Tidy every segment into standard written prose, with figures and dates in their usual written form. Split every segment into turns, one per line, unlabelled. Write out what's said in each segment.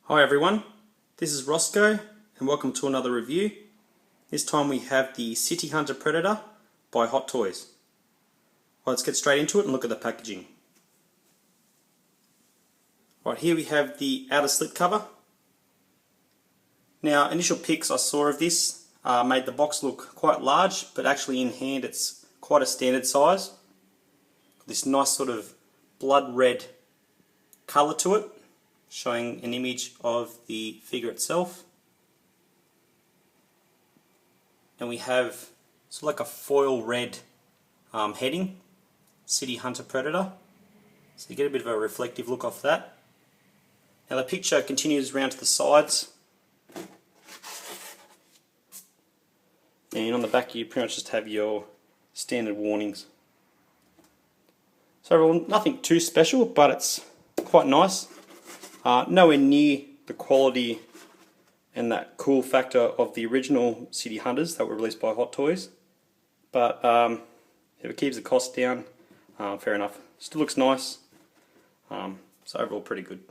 Hi everyone, this is Roscoe and welcome to another review. This time we have the City Hunter Predator by Hot Toys. Well, let's get straight into it and look at the packaging. Right, here we have the outer slip cover. Now, initial pics I saw of this made the box look quite large, but actually in hand it's quite a standard size. This nice sort of blood red colour to it, showing an image of the figure itself. And we have sort of like a foil red heading, City Hunter Predator. So you get a bit of a reflective look off that. Now the picture continues around to the sides. And on the back you pretty much just have your standard warnings. So overall, nothing too special, but it's quite nice. Nowhere near the quality and that cool factor of the original City Hunters that were released by Hot Toys. But if it keeps the cost down, fair enough. Still looks nice. So overall pretty good.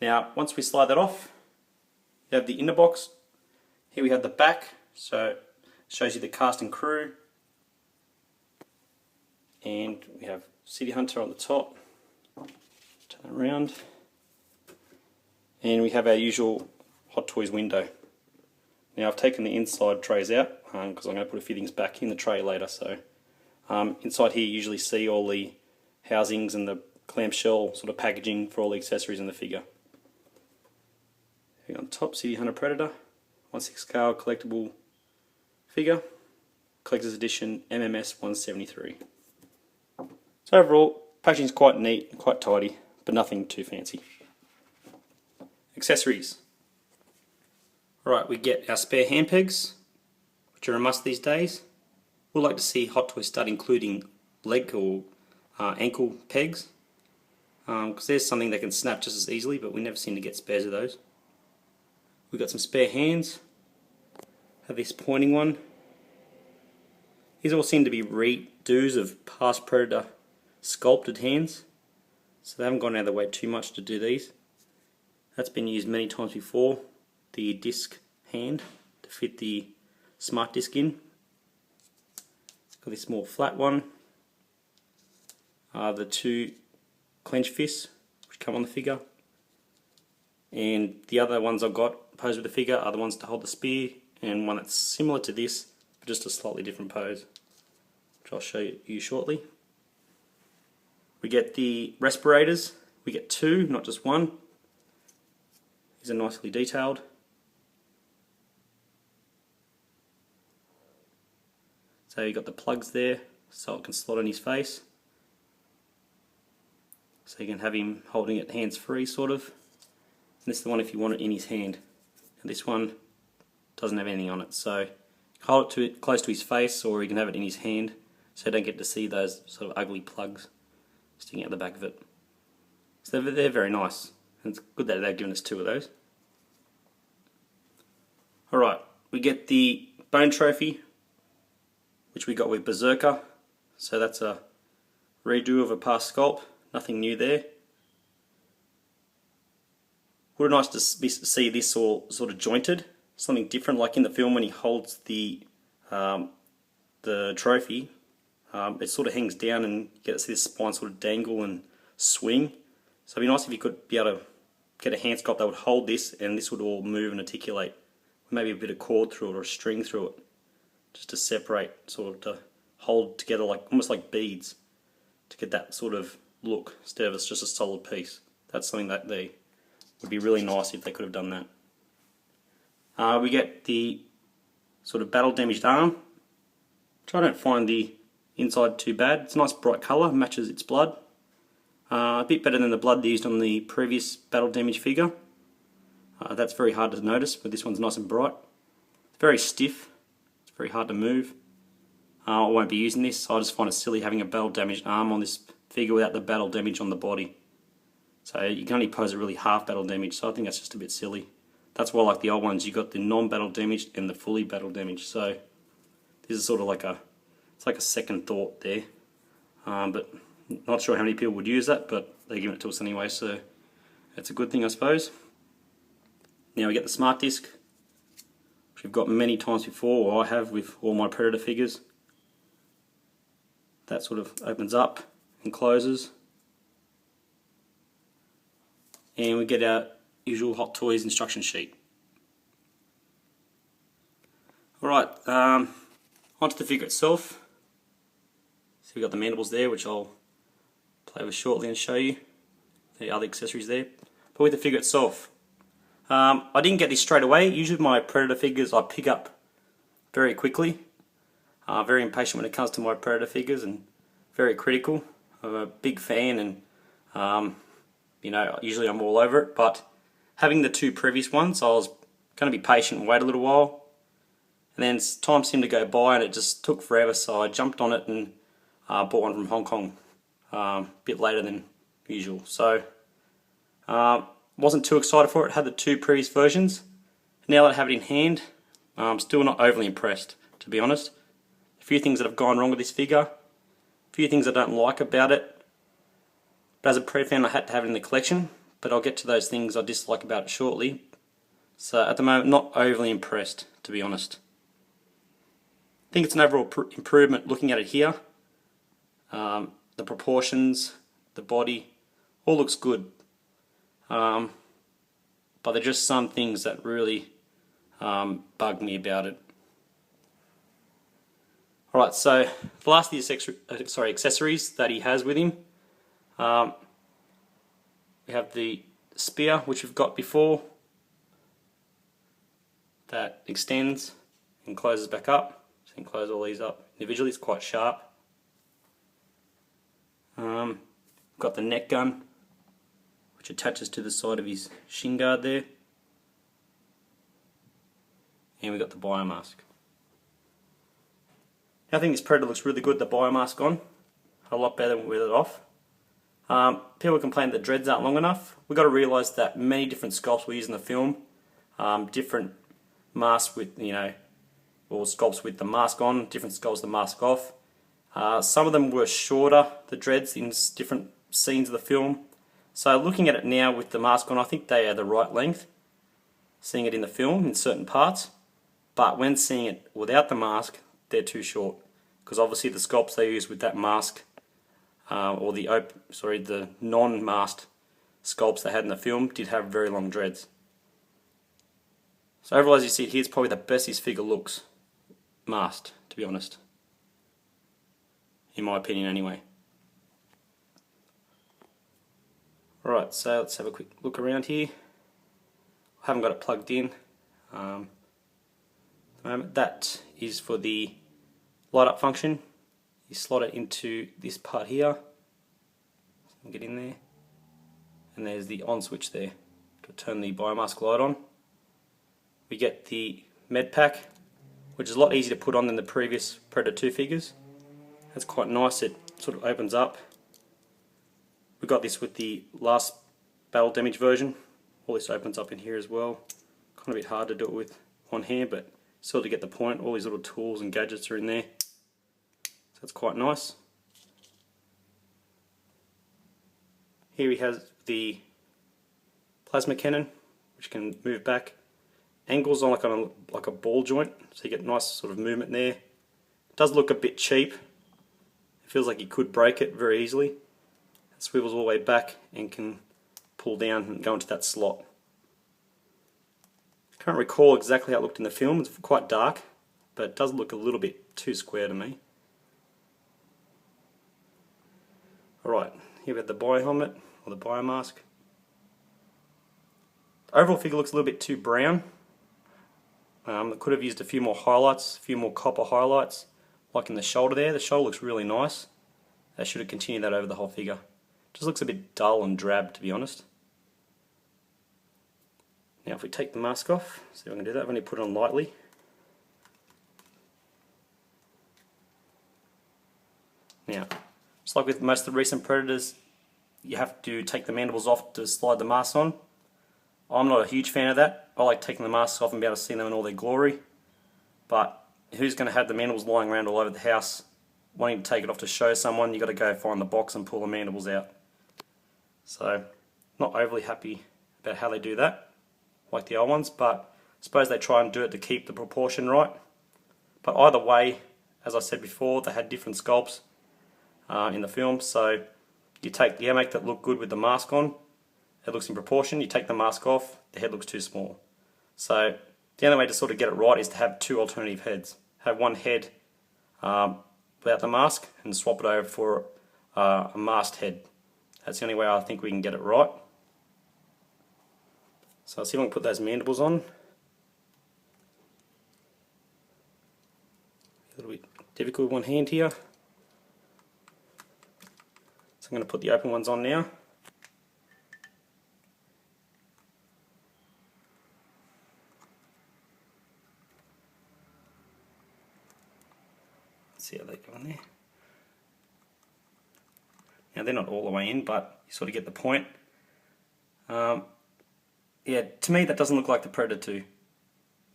Now once we slide that off, you have the inner box. Here we have the back, so it shows you the cast and crew. And we have City Hunter on the top. Turn that around. And we have our usual Hot Toys window. Now I've taken the inside trays out because I'm going to put a few things back in the tray later. So inside here you usually see all the housings and the clamshell sort of packaging for all the accessories in the figure. Here on top, City Hunter Predator, 1/6 scale collectible figure, collector's edition MMS 173. So overall, packaging is quite neat, quite tidy, but nothing too fancy. Accessories. Alright, we get our spare hand pegs, which are a must these days. We'd like to see Hot Toys start including leg or ankle pegs, because there's something that can snap just as easily, but we never seem to get spares of those. We've got some spare hands. Have this pointing one. These all seem to be redos of past Predator sculpted hands, so they haven't gone out of the way too much to do these. That's been used many times before, the disc hand to fit the smart disc in. Got this small flat one. The two clench fists which come on the figure. And the other ones I've got posed with the figure are the ones to hold the spear, and one that's similar to this but just a slightly different pose, which I'll show you shortly. We get the respirators. We get two, not just one. These are nicely detailed. So you've got the plugs there so it can slot on his face. So you can have him holding it hands free sort of. And this is the one if you want it in his hand. And this one doesn't have anything on it, so hold it close to his face, or you can have it in his hand so you don't get to see those sort of ugly plugs sticking out the back of it. So they're very nice. And it's good that they've given us two of those. Alright, we get the bone trophy, which we got with Berserker. So that's a redo of a past sculpt, nothing new there. Would be nice to see this all sort of jointed, something different, like in the film when he holds the trophy. It sort of hangs down and you get to see the spine sort of dangle and swing. So it'd be nice if you could be able to get a hand sculpt that would hold this, and this would all move and articulate. Maybe a bit of cord through it or a string through it, just to separate, sort of to hold together, like almost like beads, to get that sort of look instead of it's just a solid piece. That's something that would be really nice if they could have done that. We get the sort of battle damaged arm, which I don't find the inside too bad. It's a nice bright colour, matches its blood. A bit better than the blood used on the previous battle damaged figure. That's very hard to notice, but this one's nice and bright. It's very stiff, it's very hard to move. I won't be using this, so I just find it silly having a battle damaged arm on this figure without the battle damage on the body. So you can only pose it really half battle damage, so I think that's just a bit silly. That's why, like the old ones, you got the non-battle damaged and the fully battle damaged. So this is sort of like it's like a second thought there. But not sure how many people would use that, but they're giving it to us anyway, so it's a good thing, I suppose. Now we get the Smart Disc, which we've got many times before, or I have with all my Predator figures. That sort of opens up and closes. And we get our usual Hot Toys instruction sheet. Alright, onto the figure itself. So we've got the mandibles there, which I'll play with shortly and show you the other accessories there. But with the figure itself, I didn't get this straight away. Usually my Predator figures I pick up very quickly. Very impatient when it comes to my Predator figures and very critical. I'm a big fan and you know, usually I'm all over it, but having the two previous ones I was going to be patient and wait a little while, and then time seemed to go by and it just took forever, so I jumped on it and bought one from Hong Kong a bit later than usual. So wasn't too excited for it. Had the two previous versions. Now that I have it in hand, I'm still not overly impressed, to be honest. A few things that have gone wrong with this figure, a few things I don't like about it, but as a Predator fan I had to have it in the collection, but I'll get to those things I dislike about it shortly. So at the moment, not overly impressed, to be honest. I think it's an overall improvement looking at it here. The proportions, the body, all looks good. But there are just some things that really bug me about it. Alright, so the last of the accessories that he has with him, we have the spear, which we've got before, that extends and closes back up. So you can close all these up individually, it's quite sharp. We've got the neck gun, which attaches to the side of his shin guard there. And we've got the biomask. I think this Predator looks really good, the biomask on. A lot better with it off. People complain that the dreads aren't long enough. We've got to realise that many different sculpts we use in the film, different masks with, you know, or sculpts with the mask on, different sculpts with the mask off. Some of them were shorter, the dreads, in different scenes of the film. So looking at it now with the mask on, I think they are the right length. Seeing it in the film in certain parts, but when seeing it without the mask, they're too short. Because obviously the sculpts they use with that mask, or the non-masked sculpts they had in the film, did have very long dreads. So overall, as you see it here, it's probably the best his figure looks masked, to be honest. In my opinion anyway. Alright, so let's have a quick look around here. I haven't got it plugged in. At the moment, that is for the light up function. You slot it into this part here. So get in there. And there's the on switch there to turn the biomask light on. We get the med pack, which is a lot easier to put on than the previous Predator 2 figures. That's quite nice, it sort of opens up. We got this with the last battle damage version. All this opens up in here as well. Kind of a bit hard to do it with one hand, but still to get the point. All these little tools and gadgets are in there. So that's quite nice. Here he has the plasma cannon, which can move back. Angles on like a ball joint, so you get nice sort of movement there. It does look a bit cheap. It feels like you could break it very easily. It swivels all the way back and can pull down and go into that slot. I can't recall exactly how it looked in the film. It's quite dark, but it does look a little bit too square to me. Alright, here we have the bio helmet, or the biomask. The overall figure looks a little bit too brown. I could have used a few more highlights, a few more copper highlights, like in the shoulder there. The shoulder looks really nice. They should have continued that over the whole figure. Just looks a bit dull and drab, to be honest. Now if we take the mask off, see if I can do that. I've only put it on lightly. Now, just like with most of the recent Predators, you have to take the mandibles off to slide the mask on. I'm not a huge fan of that. I like taking the masks off and be able to see them in all their glory. But who's going to have the mandibles lying around all over the house, wanting to take it off to show someone? You've got to go find the box and pull the mandibles out. So, not overly happy about how they do that. like the old ones, but I suppose they try and do it to keep the proportion right. But either way, as I said before, they had different sculpts in the film, so you make that look good with the mask on. It looks in proportion. You take the mask off, the head looks too small. So the only way to sort of get it right is to have two alternative heads. Have one head without the mask and swap it over for a masked head. That's the only way I think we can get it right. So I'll see if I can put those mandibles on. A little bit difficult with one hand here. So I'm going to put the open ones on now. See how they go in there. Now they're not all the way in, but you sort of get the point. Yeah, to me that doesn't look like the Predator 2.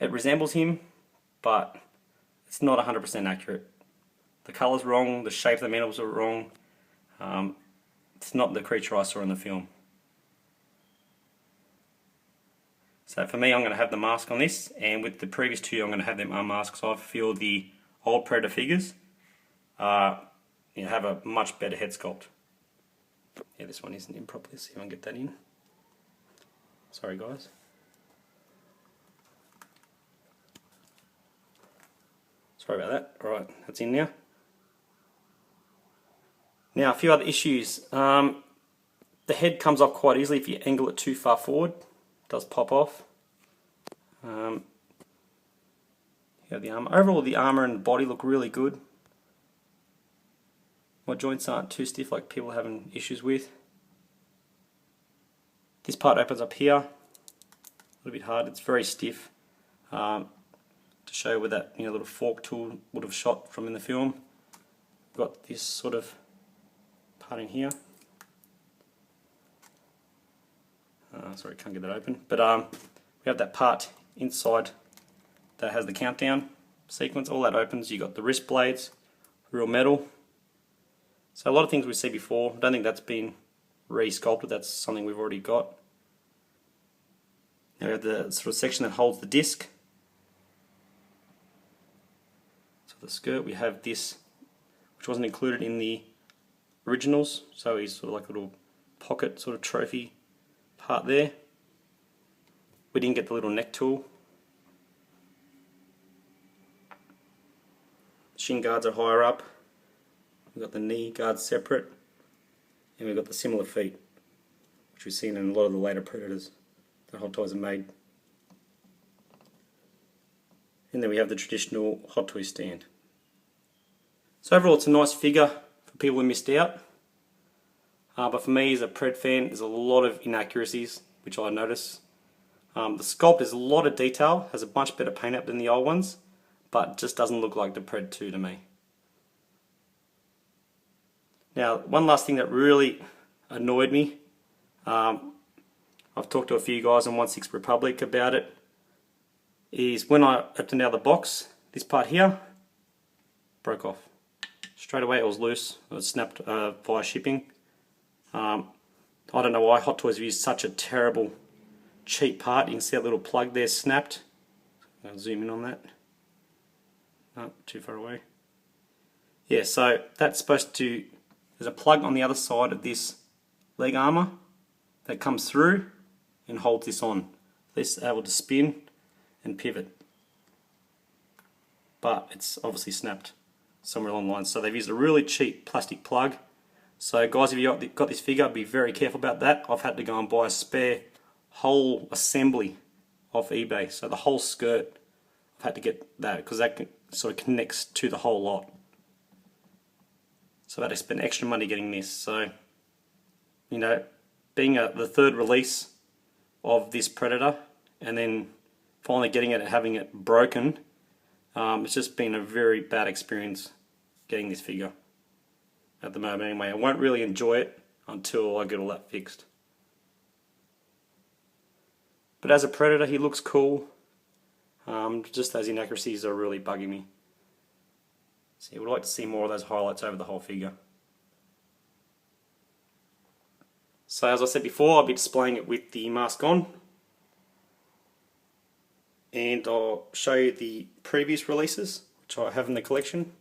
It resembles him, but it's not 100% accurate. The colour's wrong, the shape of the mandibles are wrong. It's not the creature I saw in the film. So for me, I'm going to have the mask on this, and with the previous two I'm going to have them unmasked, so I feel the old Predator figures have a much better head sculpt. Yeah, this one isn't in properly, see if I can get that in. Sorry guys. Sorry about that. Alright, that's in now. Now a few other issues. The head comes off quite easily if you angle it too far forward. It does pop off. You have the armor. Overall the armor and body look really good. My joints aren't too stiff like people are having issues with. This part opens up here. A little bit hard. It's very stiff. To show where that little fork tool would have shot from in the film. We've got this sort of part in here. Sorry, can't get that open. But we have that part inside that has the countdown sequence. All that opens. You got the wrist blades, real metal. So a lot of things we see before. I don't think that's been re-sculpted. That's something we've already got. Now we have the sort of section that holds the disc. So the skirt, we have this, which wasn't included in the originals. So he's sort of like a little pocket sort of trophy part there. We didn't get the little neck tool. Shin guards are higher up. We've got the knee guards separate. And we've got the similar feet, which we've seen in a lot of the later Predators that Hot Toys have made. And then we have the traditional Hot Toy stand. So overall it's a nice figure for people who missed out. But for me as a Pred fan, there's a lot of inaccuracies, which I notice. The sculpt has a lot of detail, has a much better paint up than the old ones, but just doesn't look like the Pred 2 to me. Now, one last thing that really annoyed me, I've talked to a few guys on 1/6 Republic about it, is when I opened out the box, this part here broke off. Straight away it was loose, it was snapped via shipping. I don't know why Hot Toys have used such a terrible, cheap part. You can see that little plug there snapped. I'll zoom in on that. No, too far away. Yeah, so that's supposed to... There's a plug on the other side of this leg armour that comes through and holds this on. This is able to spin and pivot. But it's obviously snapped somewhere along the line. So they've used a really cheap plastic plug. So guys, if you got this figure, be very careful about that. I've had to go and buy a spare whole assembly off eBay. So the whole skirt, I've had to get that because that sort of connects to the whole lot. So I had to spend extra money getting this. So, being the third release of this Predator and then finally getting it and having it broken, it's just been a very bad experience getting this figure at the moment anyway. I won't really enjoy it until I get all that fixed. But as a Predator, he looks cool. Just those inaccuracies are really bugging me. So I would like to see more of those highlights over the whole figure. So as I said before, I'll be displaying it with the mask on. and I'll show you the previous releases which I have in the collection.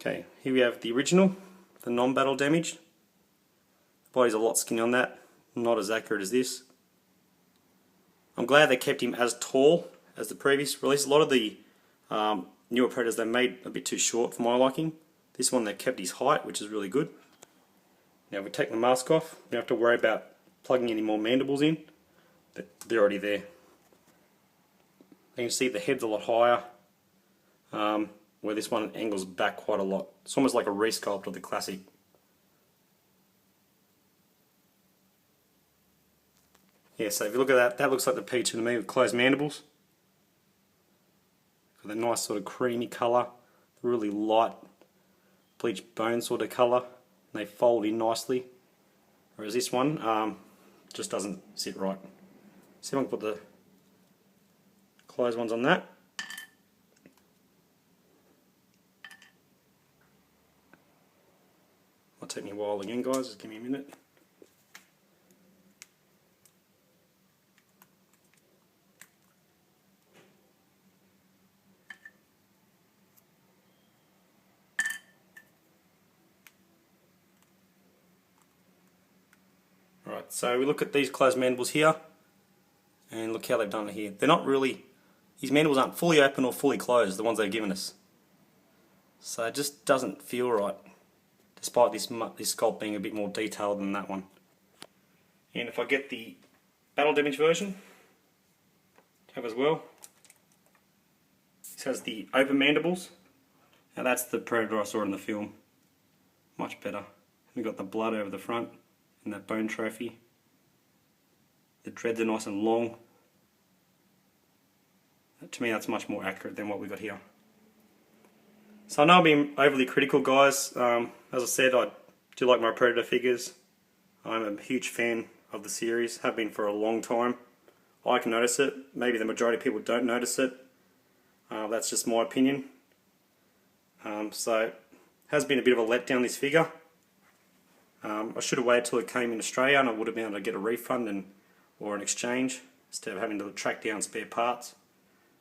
Okay, here we have the original, the non-battle damaged. The body's a lot skinnier on that, not as accurate as this. I'm glad they kept him as tall as the previous release. A lot of the newer Predators they made a bit too short for my liking. This one they kept his height, which is really good. Now if we take the mask off, we don't have to worry about plugging any more mandibles in. They're already there. You can see the head's a lot higher, where this one angles back quite a lot. It's almost like a resculpt of the classic. Yeah, so if you look at that, that looks like the P2 to me with closed mandibles. Got that nice sort of creamy colour, really light bleached bone sort of colour. And they fold in nicely. Whereas this one just doesn't sit right. See if I can put the closed ones on that. Might take me a while again, guys, just give me a minute. Alright, so we look at these closed mandibles here, and look how they've done it here. They're not really, these mandibles aren't fully open or fully closed, the ones they've given us. So it just doesn't feel right, despite this sculpt being a bit more detailed than that one. And if I get the battle damage version, have as well. This has the open mandibles. Now that's the Predator I saw in the film. Much better. We've got the blood over the front and that bone trophy. The dreads are nice and long. To me that's much more accurate than what we got here. So I know I'm being overly critical, guys. As I said, I do like my Predator figures. I'm a huge fan of the series, have been for a long time. I can notice it, maybe the majority of people don't notice it. That's just my opinion. So it has been a bit of a letdown, this figure. I should have waited till it came in Australia and I would have been able to get a refund or an exchange instead of having to track down spare parts.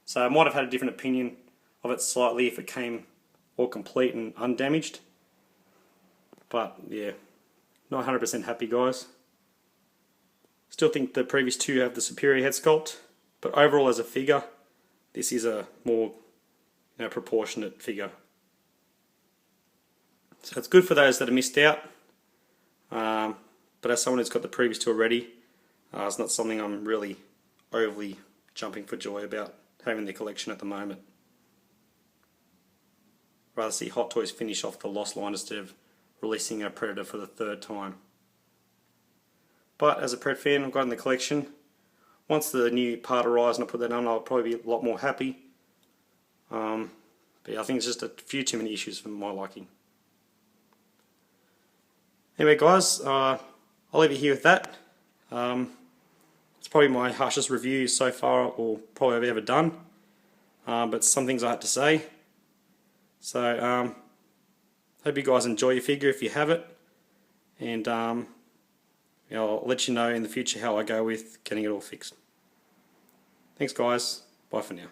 So I might have had a different opinion of it slightly if it came all complete and undamaged. But yeah, not 100% happy, guys. Still think the previous two have the superior head sculpt, but overall as a figure, this is a more proportionate figure. So it's good for those that have missed out. But as someone who's got the previous two already, it's not something I'm really overly jumping for joy about having the collection at the moment. Rather see Hot Toys finish off the Lost line instead of releasing a Predator for the third time. But as a Pred fan, I've got in the collection. Once the new part arrives and I put that on, I'll probably be a lot more happy. But yeah, I think it's just a few too many issues for my liking. Anyway, guys, I'll leave it here with that. It's probably my harshest review so far, or probably I've ever done. But some things I had to say. So, hope you guys enjoy your figure if you have it. And I'll let you know in the future how I go with getting it all fixed. Thanks, guys. Bye for now.